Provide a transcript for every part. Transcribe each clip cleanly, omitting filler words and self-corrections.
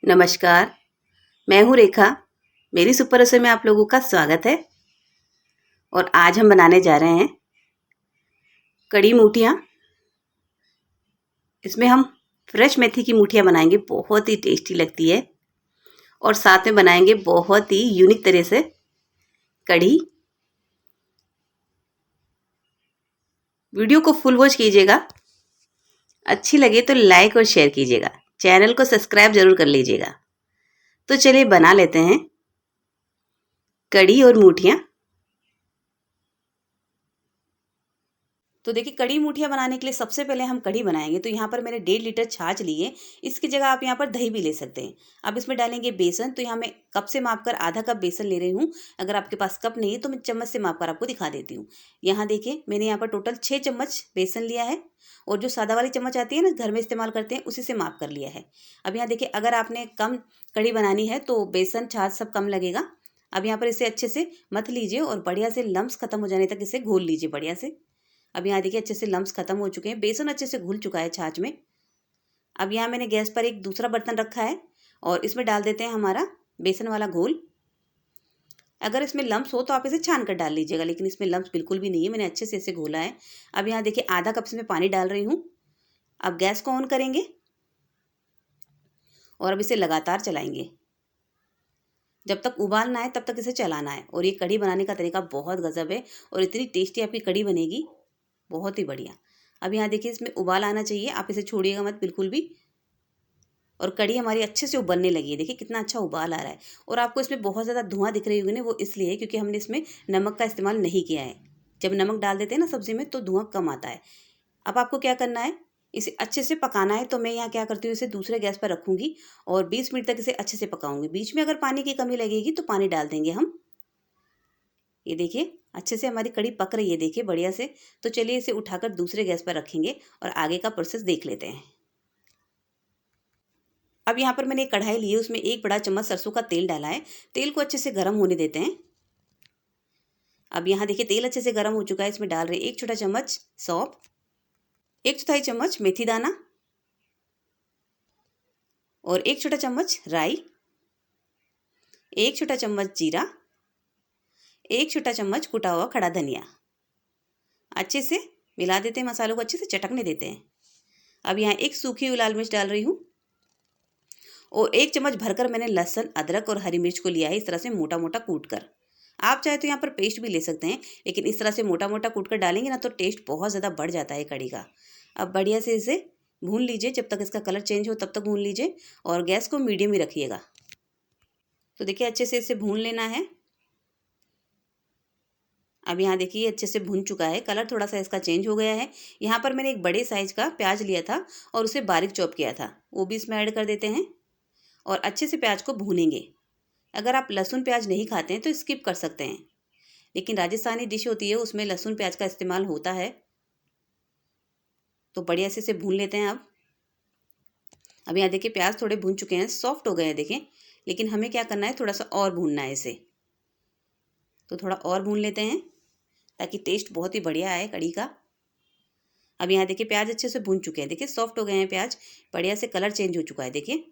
नमस्कार, मैं हूँ रेखा। मेरी सुपर रसोई में आप लोगों का स्वागत है। और आज हम बनाने जा रहे हैं कड़ी मूठियाँ। इसमें हम फ्रेश मेथी की मूठियाँ बनाएंगे, बहुत ही टेस्टी लगती है। और साथ में बनाएंगे बहुत ही यूनिक तरह से कढ़ी। वीडियो को फुल वॉच कीजिएगा। अच्छी लगे तो लाइक और शेयर कीजिएगा। चैनल को सब्सक्राइब जरूर कर लीजिएगा। तो चलिए बना लेते हैं कड़ी और मूठियाँ। तो देखिए, कड़ी मूठियाँ बनाने के लिए सबसे पहले हम कड़ी बनाएंगे। तो यहाँ पर मैंने 1.5 लीटर छाछ ली है। इसकी जगह आप यहाँ पर दही भी ले सकते हैं। अब इसमें डालेंगे बेसन। तो यहाँ मैं कप से माप कर आधा कप बेसन ले रही हूँ। अगर आपके पास कप नहीं है तो मैं चम्मच से माप कर आपको दिखा देती हूँ। यहाँ देखिए, मैंने यहाँ पर टोटल 6 चम्मच बेसन लिया है। और जो सादा वाली चम्मच आती है ना, घर में इस्तेमाल करते हैं, उसी से माप कर लिया है। अब यहाँ देखिए, अगर आपने कम कड़ी बनानी है तो बेसन छाछ सब कम लगेगा। अब यहाँ पर इसे अच्छे से मथ लीजिए और बढ़िया से लम्स खत्म हो जाने तक इसे घोल लीजिए बढ़िया से। अब यहाँ देखिए, अच्छे से लम्स खत्म हो चुके हैं, बेसन अच्छे से घुल चुका है छाछ में। अब यहाँ मैंने गैस पर एक दूसरा बर्तन रखा है और इसमें डाल देते हैं हमारा बेसन वाला घोल। अगर इसमें लम्स हो तो आप इसे छान कर डाल लीजिएगा, लेकिन इसमें लम्स बिल्कुल भी नहीं है, मैंने अच्छे से इसे घोला है। अब यहाँ देखिए, आधा कप से मैं पानी डाल रही हूँ। अब गैस को ऑन करेंगे और अब इसे लगातार चलाएंगे। जब तक उबाल ना आए तब तक इसे चलाना है। और ये कढ़ी बनाने का तरीका बहुत गजब है और इतनी टेस्टी आपकी कढ़ी बनेगी, बहुत ही बढ़िया। अब यहाँ देखिए, इसमें उबाल आना चाहिए, आप इसे छोड़िएगा मत बिल्कुल भी। और कढ़ी हमारी अच्छे से उबलने लगी है, देखिए कितना अच्छा उबाल आ रहा है। और आपको इसमें बहुत ज़्यादा धुआं दिख रही होगी ना, वो इसलिए क्योंकि हमने इसमें नमक का इस्तेमाल नहीं किया है। जब नमक डाल देते हैं ना सब्ज़ी में तो धुआं कम आता है। अब आपको क्या करना है, इसे अच्छे से पकाना है। तो मैं यहाँ क्या करती हूँ, इसे दूसरे गैस पर रखूँगी और 20 मिनट तक इसे अच्छे से पकाऊँगी। बीच में अगर पानी की कमी लगेगी तो पानी डाल देंगे हम। ये देखिए, अच्छे से हमारी कढ़ी पक रही है, देखिए बढ़िया से। तो चलिए इसे उठाकर दूसरे गैस पर रखेंगे और आगे का प्रोसेस देख लेते हैं। अब यहाँ पर मैंने एक कढ़ाई ली है, उसमें 1 बड़ा चम्मच सरसों का तेल डाला है। तेल को अच्छे से गर्म होने देते हैं। अब यहाँ देखिए, तेल अच्छे से गर्म हो चुका है। इसमें डाल रहे हैं 1 छोटा चम्मच सौंफ, 1 चौथाई चम्मच मेथी दाना और 1 छोटा चम्मच राई, 1 छोटा चम्मच जीरा, 1 छोटा चम्मच कुटा हुआ खड़ा धनिया। अच्छे से मिला देते हैं, मसालों को अच्छे से चटकने देते हैं। अब यहाँ एक सूखी हुई लाल मिर्च डाल रही हूँ और 1 चम्मच भरकर मैंने लहसुन, अदरक और हरी मिर्च को लिया है, इस तरह से मोटा मोटा कूट कर। आप चाहे तो यहाँ पर पेस्ट भी ले सकते हैं, लेकिन इस तरह से मोटा मोटा कूट कर डालेंगे ना तो टेस्ट बहुत ज़्यादा बढ़ जाता है कढ़ी का। अब बढ़िया से इसे भून लीजिए, जब तक इसका कलर चेंज हो तब तक भून लीजिए और गैस को मीडियम ही रखिएगा। तो देखिए, अच्छे से इसे भून लेना है। अब यहाँ देखिए, अच्छे से भून चुका है, कलर थोड़ा सा इसका चेंज हो गया है। यहाँ पर मैंने एक बड़े साइज का प्याज लिया था और उसे बारीक चॉप किया था, वो भी इसमें ऐड कर देते हैं और अच्छे से प्याज को भूनेंगे। अगर आप लहसुन प्याज नहीं खाते हैं तो स्किप कर सकते हैं, लेकिन राजस्थानी डिश होती है उसमें लहसुन प्याज का इस्तेमाल होता है। तो बढ़िया से इसे भून लेते हैं। अब यहाँ देखिए, प्याज थोड़े भून चुके हैं, सॉफ्ट हो गए हैं देखें। लेकिन हमें क्या करना है, थोड़ा सा और भूनना है इसे। तो थोड़ा और भून लेते हैं ताकि टेस्ट बहुत ही बढ़िया आए कढ़ी का। अब यहाँ देखिए, प्याज अच्छे से भून चुके हैं, देखिए सॉफ्ट हो गए हैं प्याज, बढ़िया से कलर चेंज हो चुका है देखिए।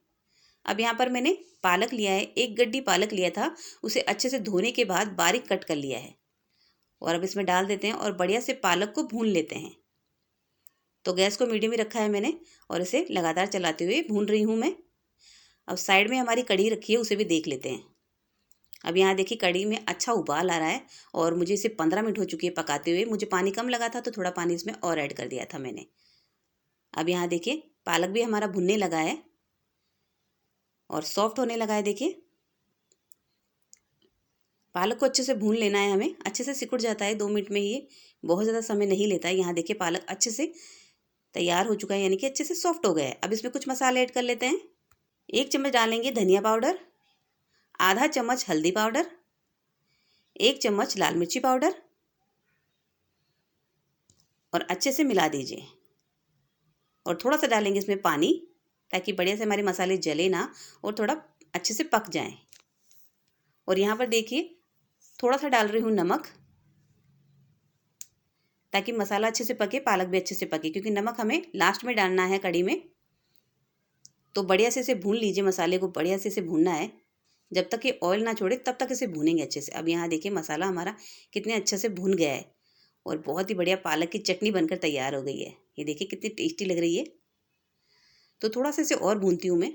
अब यहाँ पर मैंने पालक लिया है, 1 गड्डी पालक लिया था, उसे अच्छे से धोने के बाद बारीक कट कर लिया है और अब इसमें डाल देते हैं और बढ़िया से पालक को भून लेते हैं। तो गैस को मीडियम ही रखा है मैंने और इसे लगातार चलाते हुए भून रही हूँ मैं। अब साइड में हमारी कढ़ी रखी है, उसे भी देख लेते हैं। अब यहाँ देखिए, कढ़ी में अच्छा उबाल आ रहा है और मुझे इसे 15 मिनट हो चुकी है पकाते हुए। मुझे पानी कम लगा था तो थोड़ा पानी इसमें और ऐड कर दिया था मैंने। अब यहाँ देखिए, पालक भी हमारा भुनने लगा है और सॉफ्ट होने लगा है देखिए। पालक को अच्छे से भून लेना है हमें, अच्छे से सिकुड़ जाता है 2 मिनट में ही, बहुत ज़्यादा समय नहीं लेता है। यहाँ देखिए, पालक अच्छे से तैयार हो चुका है, यानी कि अच्छे से सॉफ्ट हो गया है। अब इसमें कुछ मसाले ऐड कर लेते हैं। 1 चम्मच डालेंगे धनिया पाउडर, आधा चम्मच हल्दी पाउडर, 1 चम्मच लाल मिर्ची पाउडर और अच्छे से मिला दीजिए। और थोड़ा सा डालेंगे इसमें पानी ताकि बढ़िया से हमारे मसाले जले ना और थोड़ा अच्छे से पक जाएं। और यहाँ पर देखिए, थोड़ा सा डाल रही हूँ नमक ताकि मसाला अच्छे से पके, पालक भी अच्छे से पके, क्योंकि नमक हमें लास्ट में डालना है कढ़ी में। तो बढ़िया से इसे भून लीजिए, मसाले को बढ़िया से इसे भूनना है, जब तक ये ऑयल ना छोड़े तब तक इसे भूनेंगे अच्छे से। अब यहाँ देखिए मसाला हमारा कितने अच्छे से भून गया है और बहुत ही बढ़िया पालक की चटनी बनकर तैयार हो गई है। ये देखिए कितनी टेस्टी लग रही है। तो थोड़ा सा इसे और भूनती हूँ मैं,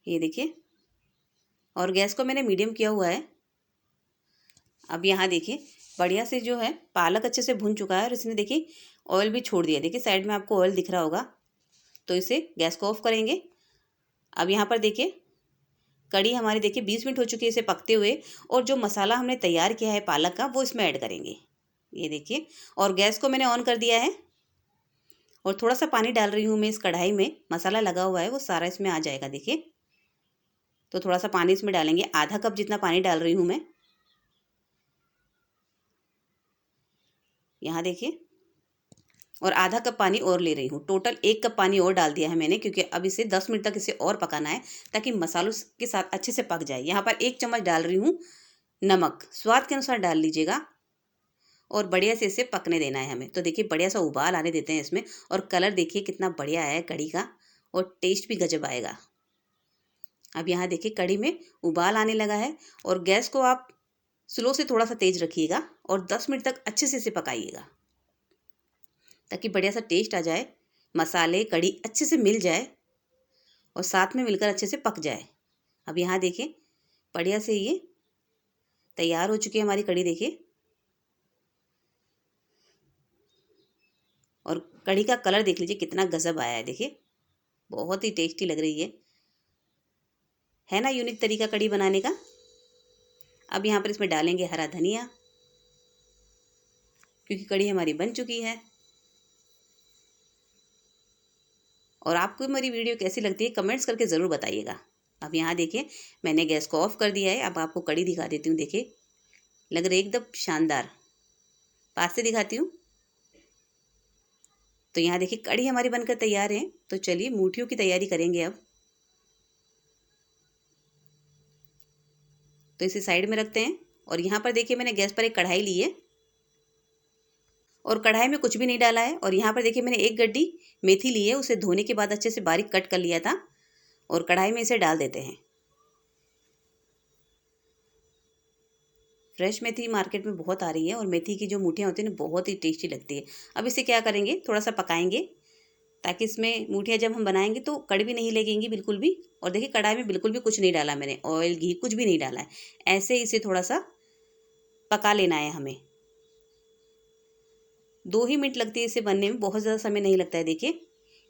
ये देखिए, और गैस को मैंने मीडियम किया हुआ है। अब यहाँ देखिए बढ़िया से जो है पालक अच्छे से भून चुका है और इसने देखिए ऑयल भी छोड़ दिया। देखिए साइड में आपको ऑयल दिख रहा होगा। तो इसे गैस को ऑफ करेंगे। अब यहाँ पर देखिए कढ़ी हमारी देखिए 20 मिनट हो चुकी है इसे पकते हुए, और जो मसाला हमने तैयार किया है पालक का वो इसमें ऐड करेंगे। ये देखिए, और गैस को मैंने ऑन कर दिया है और थोड़ा सा पानी डाल रही हूँ मैं इस कढ़ाई में। मसाला लगा हुआ है वो सारा इसमें आ जाएगा। देखिए तो थोड़ा सा पानी इसमें डालेंगे, आधा कप जितना पानी डाल रही हूँ मैं। यहाँ देखिए, और आधा कप पानी और ले रही हूँ। टोटल 1 कप पानी और डाल दिया है मैंने, क्योंकि अब इसे 10 मिनट तक इसे और पकाना है ताकि मसालों के साथ अच्छे से पक जाए। यहाँ पर 1 चम्मच डाल रही हूँ नमक, स्वाद के अनुसार डाल लीजिएगा, और बढ़िया से इसे पकने देना है हमें। तो देखिए बढ़िया सा उबाल आने देते हैं इसमें, और कलर देखिए कितना बढ़िया है कढ़ी का, और टेस्ट भी गजब आएगा। अब यहाँ देखिए कढ़ी में उबाल आने लगा है, और गैस को आप स्लो से थोड़ा सा तेज रखिएगा और 10 मिनट तक अच्छे से इसे पकाइएगा ताकि बढ़िया सा टेस्ट आ जाए, मसाले कढ़ी अच्छे से मिल जाए और साथ में मिलकर अच्छे से पक जाए। अब यहाँ देखिए बढ़िया से ये तैयार हो चुकी है हमारी कढ़ी। देखिए, और कढ़ी का कलर देख लीजिए कितना गजब आया है। देखिए बहुत ही टेस्टी लग रही है ना, यूनिक तरीका कढ़ी बनाने का। अब यहाँ पर इसमें डालेंगे हरा धनिया, क्योंकि कढ़ी हमारी बन चुकी है। और आपको मेरी वीडियो कैसी लगती है कमेंट्स करके ज़रूर बताइएगा। अब यहाँ देखिए मैंने गैस को ऑफ कर दिया है। अब आपको कढ़ी दिखा देती हूँ। देखिए लग रही एकदम शानदार। पास से दिखाती हूँ। तो यहाँ देखिए कढ़ी हमारी बनकर तैयार है। तो चलिए मूठियों की तैयारी करेंगे अब। तो इसे साइड में रखते हैं, और यहाँ पर देखिए मैंने गैस पर एक कढ़ाई ली है, और कढ़ाई में कुछ भी नहीं डाला है। और यहाँ पर देखिए मैंने एक गड्डी मेथी ली है, उसे धोने के बाद अच्छे से बारीक कट कर लिया था, और कढ़ाई में इसे डाल देते हैं। फ्रेश मेथी मार्केट में बहुत आ रही है, और मेथी की जो मूठियाँ होती हैं ना बहुत ही टेस्टी लगती है। अब इसे क्या करेंगे, थोड़ा सा पकाएंगे ताकि इसमें मूठियाँ जब हम बनाएंगे तो कड़वी नहीं लगेंगी बिल्कुल भी। और देखिए कढ़ाई में बिल्कुल भी कुछ नहीं डाला मैंने, ऑयल घी कुछ भी नहीं डाला है। ऐसे ही इसे थोड़ा सा पका लेना है हमें। 2 ही मिनट लगती है इसे बनने में, बहुत ज़्यादा समय नहीं लगता है। देखिए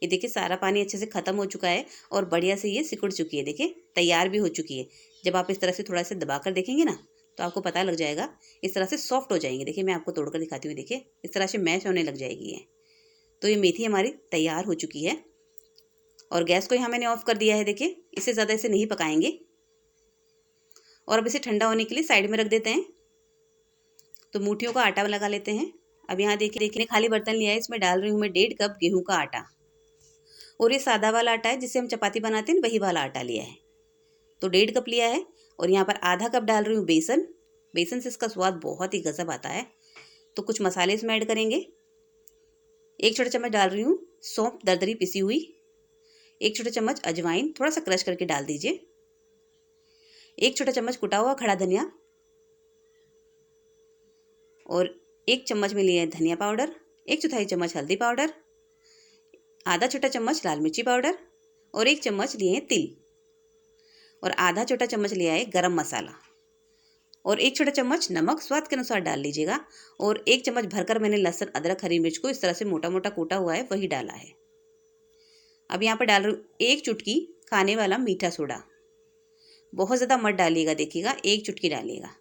ये देखिए सारा पानी अच्छे से ख़त्म हो चुका है, और बढ़िया से ये सिकुड़ चुकी है। देखिए तैयार भी हो चुकी है। जब आप इस तरह से थोड़ा सा दबा कर देखेंगे ना तो आपको पता लग जाएगा, इस तरह से सॉफ्ट हो जाएंगे। देखिए मैं आपको तोड़कर दिखाती हूँ। देखिए इस तरह से मैश होने लग जाएगी ये। तो ये मेथी हमारी तैयार हो चुकी है, और गैस को यहाँ मैंने ऑफ कर दिया है। देखिए इससे ज़्यादा इसे नहीं पकाएंगे, और अब इसे ठंडा होने के लिए साइड में रख देते हैं। तो मूठियों का आटा लगा लेते हैं। अब यहाँ देखिए खाली बर्तन लिया है, इसमें डाल रही हूँ मैं 1.5 कप गेहूँ का आटा, और ये सादा वाला आटा है जिससे हम चपाती बनाते हैं, वही वाला आटा लिया है। तो 1.5 कप लिया है, और यहाँ पर आधा कप डाल रही हूँ बेसन। बेसन से इसका स्वाद बहुत ही गजब आता है। तो कुछ मसाले इसमें ऐड करेंगे। 1 छोटा चम्मच डाल रही हूँ सौंफ दरदरी पिसी हुई। 1 छोटा चम्मच अजवाइन थोड़ा सा क्रश करके डाल दीजिए। 1 छोटा चम्मच कुटा हुआ खड़ा धनिया, और 1 चम्मच में लिया है धनिया पाउडर। 1/4 चम्मच हल्दी पाउडर, आधा छोटा चम्मच लाल मिर्ची पाउडर, और 1 चम्मच लिए हैं तिल, और आधा छोटा चम्मच लिया है गरम मसाला, और 1 छोटा चम्मच नमक स्वाद के अनुसार डाल लीजिएगा। और 1 चम्मच भरकर मैंने लहसुन अदरक हरी मिर्च को इस तरह से मोटा मोटा कूटा हुआ है वही डाला है। अब यहाँ पर डाल रही हूँ 1 चुटकी खाने वाला मीठा सोडा। बहुत ज़्यादा मत डालिएगा, देखिएगा 1 चुटकी डालिएगा।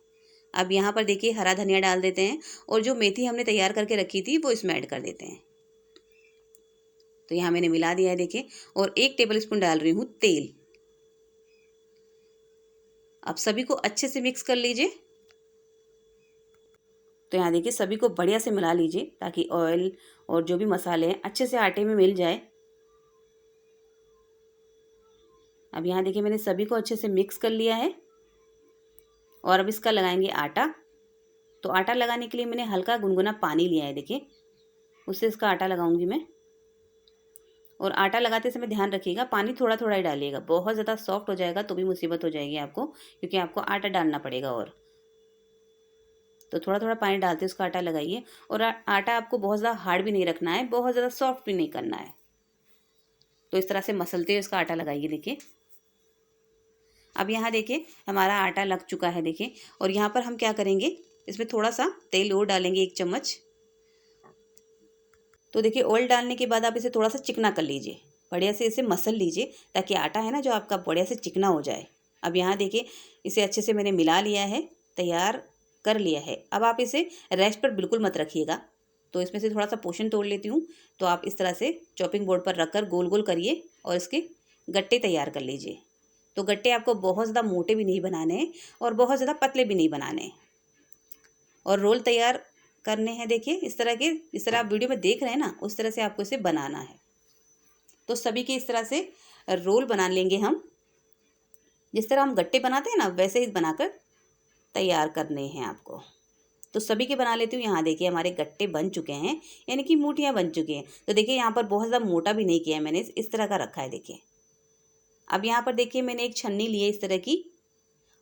अब यहाँ पर देखिए हरा धनिया डाल देते हैं, और जो मेथी हमने तैयार करके रखी थी वो इसमें ऐड कर देते हैं। तो यहाँ मैंने मिला दिया है देखिए, और 1 टेबल स्पून डाल रही हूँ तेल। अब सभी को अच्छे से मिक्स कर लीजिए। तो यहाँ देखिए सभी को बढ़िया से मिला लीजिए ताकि ऑयल और जो भी मसाले हैं अच्छे से आटे में मिल जाए। अब यहाँ देखिए मैंने सभी को अच्छे से मिक्स कर लिया है, और अब इसका लगाएंगे आटा। तो आटा लगाने के लिए मैंने हल्का गुनगुना पानी लिया है। देखिए उससे इसका आटा लगाऊंगी मैं, और आटा लगाते समय ध्यान रखिएगा, पानी थोड़ा थोड़ा ही डालिएगा, बहुत ज़्यादा सॉफ्ट हो जाएगा तो भी मुसीबत हो जाएगी आपको, क्योंकि आपको आटा डालना पड़ेगा। और तो थोड़ा थोड़ा पानी डालते उसका आटा लगाइए। और आटा आपको बहुत ज़्यादा हार्ड भी नहीं रखना है, बहुत ज़्यादा सॉफ्ट भी नहीं करना है। तो इस तरह से मसलते हुए इसका आटा लगाइए। देखिए अब यहाँ देखिए हमारा आटा लग चुका है देखिए। और यहाँ पर हम क्या करेंगे, इसमें थोड़ा सा तेल और डालेंगे, 1 चम्मच। तो देखिए ऑयल डालने के बाद आप इसे थोड़ा सा चिकना कर लीजिए, बढ़िया से इसे मसल लीजिए, ताकि आटा है ना जो आपका बढ़िया से चिकना हो जाए। अब यहाँ देखिए इसे अच्छे से मैंने मिला लिया है, तैयार कर लिया है। अब आप इसे रेस्ट पर बिल्कुल मत रखिएगा। तो इसमें से थोड़ा सा पोर्शन तोड़ लेती हूँ। तो आप इस तरह से चॉपिंग बोर्ड पर रखकर गोल गोल करिए और इसके गट्टे तैयार कर लीजिए। तो गट्टे आपको बहुत ज़्यादा मोटे भी नहीं बनाने हैं और बहुत ज़्यादा पतले भी नहीं बनाने हैं। और रोल तैयार करने हैं देखिए इस तरह के, जिस तरह आप वीडियो में देख रहे हैं ना, उस तरह से आपको इसे बनाना है। तो सभी के इस तरह से रोल बना लेंगे हम, जिस तरह हम गट्टे बनाते हैं ना वैसे ही बनाकर तैयार करने हैं आपको। तो सभी के बना लेती हूँ। यहाँ देखिए हमारे गट्टे बन चुके हैं, यानी कि मूठियाँ बन चुकी हैं। तो देखिए यहाँ पर बहुत ज़्यादा मोटा भी नहीं किया है मैंने, इस तरह का रखा है देखिए। अब यहाँ पर देखिए मैंने एक छन्नी ली है इस तरह की,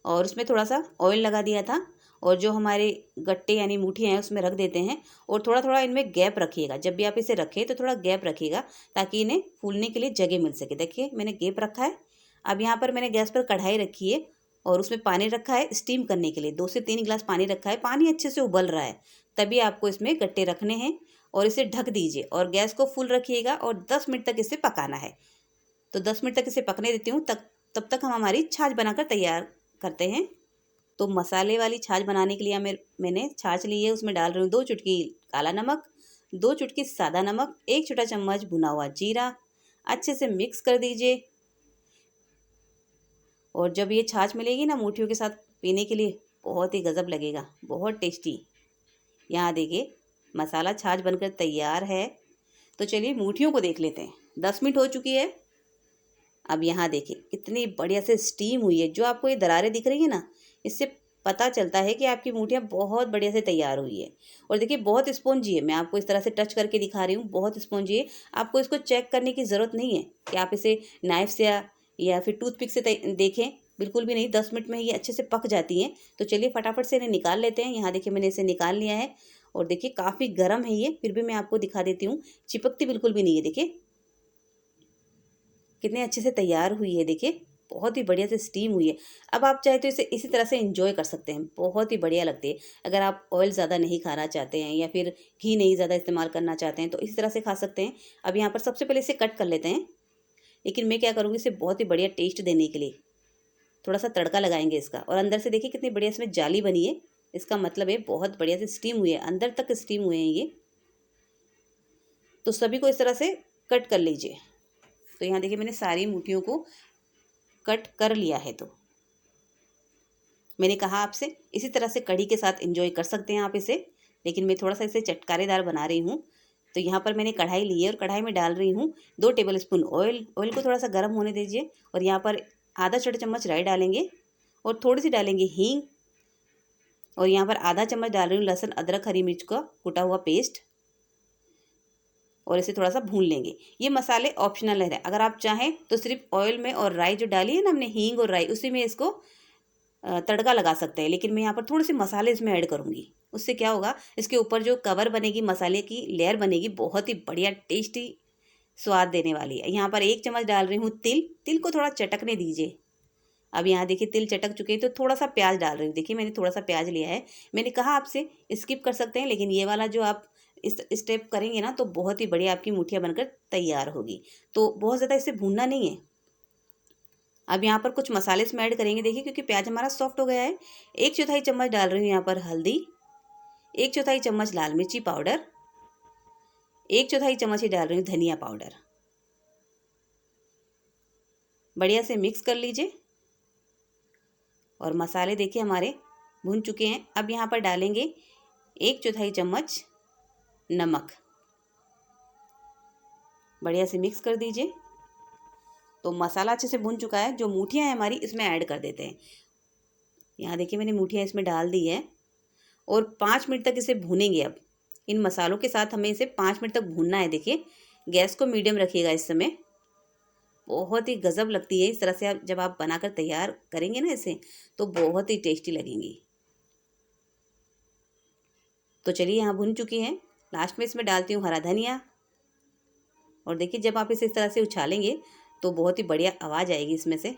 और उसमें थोड़ा सा ऑयल लगा दिया था। और जो हमारे गट्टे यानी मूठियाँ हैं उसमें रख देते हैं। और थोड़ा थोड़ा इनमें गैप रखिएगा, जब भी आप इसे रखें तो थोड़ा गैप रखिएगा, ताकि इन्हें फूलने के लिए जगह मिल सके। देखिए मैंने गैप रखा है। अब यहाँ पर मैंने गैस पर कढ़ाई रखी है और उसमें पानी रखा है स्टीम करने के लिए। 2 से 3 गिलास पानी रखा है, पानी अच्छे से उबल रहा है, तभी आपको इसमें गट्टे रखने हैं। और इसे ढक दीजिए और गैस को फुल रखिएगा और 10 मिनट तक इसे पकाना है। तो 10 मिनट तक इसे पकने देती हूँ, तब तक हम हमारी छाछ बनाकर तैयार करते हैं। तो मसाले वाली छाछ बनाने के लिए मैंने छाछ ली है, उसमें डाल रही हूँ 2 चुटकी काला नमक, 2 चुटकी सादा नमक, 1 छोटा चम्मच भुना हुआ जीरा। अच्छे से मिक्स कर दीजिए। और जब ये छाछ मिलेगी ना मूठियों के साथ पीने के लिए, बहुत ही गजब लगेगा, बहुत टेस्टी। यहाँ देखिए मसाला छाछ बनकर तैयार है। तो चलिए मूठियों को देख लेते हैं। 10 मिनट हो चुकी है। अब यहाँ देखिए कितनी बढ़िया से स्टीम हुई है। जो आपको ये दरारें दिख रही है ना, इससे पता चलता है कि आपकी मूठियाँ बहुत बढ़िया से तैयार हुई है। और देखिए बहुत स्पॉन्जी है, मैं आपको इस तरह से टच करके दिखा रही हूँ, बहुत स्पॉन्जी है। आपको इसको चेक करने की ज़रूरत नहीं है कि आप इसे नाइफ से या फिर टूथपिक से देखें, बिल्कुल भी नहीं। 10 मिनट में ये अच्छे से पक जाती हैं। तो चलिए फटाफट से इन्हें निकाल लेते हैं। यहाँ देखिए मैंने इसे निकाल लिया है। और देखिए काफ़ी गर्म है ये, फिर भी मैं आपको दिखा देती हूँ, चिपकती बिल्कुल भी नहीं है। देखिए कितने अच्छे से तैयार हुई है, देखिए बहुत ही बढ़िया से स्टीम हुई है। अब आप चाहे तो इसे इसी तरह से एंजॉय कर सकते हैं, बहुत ही बढ़िया लगती है। अगर आप ऑयल ज़्यादा नहीं खाना चाहते हैं या फिर घी नहीं ज़्यादा इस्तेमाल करना चाहते हैं तो इसी तरह से खा सकते हैं। अब यहाँ पर सबसे पहले इसे कट कर लेते हैं, लेकिन मैं क्या करूँगी, इसे बहुत ही बढ़िया टेस्ट देने के लिए थोड़ा सा तड़का लगाएंगे इसका। और अंदर से देखिए कितनी बढ़िया इसमें जाली बनी है, इसका मतलब है बहुत बढ़िया से स्टीम हुई है, अंदर तक स्टीम हुए हैं ये। तो सभी को इस तरह से कट कर लीजिए। तो यहाँ देखिए मैंने सारी मूठियों को कट कर लिया है। तो मैंने कहा आपसे इसी तरह से कढ़ी के साथ एंजॉय कर सकते हैं आप इसे, लेकिन मैं थोड़ा सा इसे चटकारेदार बना रही हूँ। तो यहाँ पर मैंने कढ़ाई ली है और कढ़ाई में डाल रही हूँ 2 टेबलस्पून ऑयल। ऑयल को थोड़ा सा गर्म होने दीजिए। और यहाँ पर आधा छोटा चम्मच राई डालेंगे और थोड़ी सी डालेंगे हींग। और यहाँ पर आधा चम्मच डाल रही हूँ लहसुन अदरक हरी मिर्च का कुटा हुआ पेस्ट। और इसे थोड़ा सा भून लेंगे। ये मसाले ऑप्शनल है, अगर आप चाहें तो सिर्फ ऑयल में और राई जो डाली है ना हमने, हींग और राई, उसी में इसको तड़का लगा सकते हैं। लेकिन मैं यहाँ पर थोड़े से मसाले इसमें ऐड करूँगी। उससे क्या होगा, इसके ऊपर जो कवर बनेगी, मसाले की लेयर बनेगी, बहुत ही बढ़िया टेस्टी स्वाद देने वाली है। यहाँ पर 1 चम्मच डाल रही हूँ तिल। तिल को थोड़ा चटकने दीजिए। अब यहाँ देखिए तिल चटक चुके हैं, तो थोड़ा सा प्याज डाल रही हूँ। देखिए मैंने थोड़ा सा प्याज लिया है। मैंने कहा आपसे स्किप कर सकते हैं, लेकिन ये वाला जो आप इस स्टेप करेंगे ना तो बहुत ही बढ़िया आपकी मूठियाँ बनकर तैयार होगी। तो बहुत ज़्यादा इसे भूनना नहीं है। अब यहाँ पर कुछ मसाले इसमें ऐड करेंगे देखिए, क्योंकि प्याज हमारा सॉफ्ट हो गया है। 1/4 चम्मच डाल रही हूँ यहाँ पर हल्दी, 1/4 चम्मच लाल मिर्ची पाउडर, 1/4 चम्मच ही डाल रही हूँ धनिया पाउडर। बढ़िया से मिक्स कर लीजिए। और मसाले देखिए हमारे भून चुके हैं। अब यहाँ पर डालेंगे 1/4 चम्मच नमक। बढ़िया से मिक्स कर दीजिए। तो मसाला अच्छे से भून चुका है। जो मूठियाँ हैं हमारी इसमें ऐड कर देते हैं। यहाँ देखिए मैंने मूठियाँ इसमें डाल दी है और 5 मिनट तक इसे भूनेंगे। अब इन मसालों के साथ हमें इसे 5 मिनट तक भूनना है। देखिए गैस को मीडियम रखिएगा इस समय। बहुत ही गजब लगती है इस तरह से। आप जब आप बनाकर तैयार करेंगे ना इसे, तो बहुत ही टेस्टी लगेंगी। तो चलिए यहाँ भुन चुकी हैं। लास्ट में इसमें डालती हूँ हरा धनिया। और देखिए जब आप इसे इस तरह से उछालेंगे तो बहुत ही बढ़िया आवाज़ आएगी इसमें से।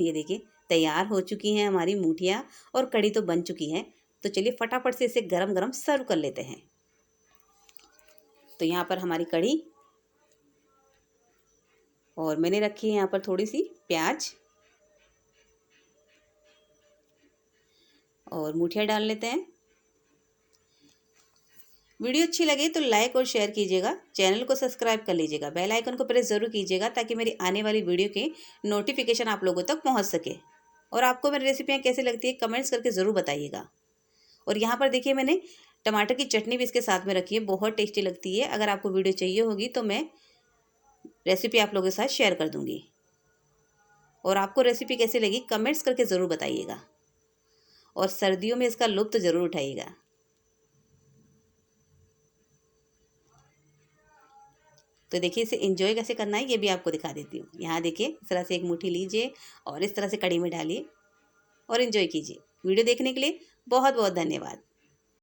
ये देखिए तैयार हो चुकी हैं हमारी मूठियाँ और कढ़ी तो बन चुकी है। तो चलिए फटाफट से इसे गरम गरम सर्व कर लेते हैं। तो यहाँ पर हमारी कढ़ी, और मैंने रखी है यहाँ पर थोड़ी सी प्याज, और मूठियाँ डाल लेते हैं। वीडियो अच्छी लगे तो लाइक और शेयर कीजिएगा, चैनल को सब्सक्राइब कर लीजिएगा, बेल आइकन को प्रेस ज़रूर कीजिएगा ताकि मेरी आने वाली वीडियो के नोटिफिकेशन आप लोगों तक पहुंच सके। और आपको मेरी रेसिपियाँ कैसी लगती है कमेंट्स करके ज़रूर बताइएगा। और यहाँ पर देखिए मैंने टमाटर की चटनी भी इसके साथ में रखी है, बहुत टेस्टी लगती है। अगर आपको वीडियो चाहिए होगी तो मैं रेसिपी आप लोगों के साथ शेयर कर दूँगी। और आपको रेसिपी कैसी लगी कमेंट्स करके ज़रूर बताइएगा। और सर्दियों में इसका लुत्फ़ ज़रूर उठाइएगा। तो देखिए इसे एंजॉय कैसे करना है ये भी आपको दिखा देती हूँ। यहाँ देखिए इस तरह से एक मुट्ठी लीजिए और इस तरह से कढ़ी में डालिए और एंजॉय कीजिए। वीडियो देखने के लिए बहुत बहुत धन्यवाद।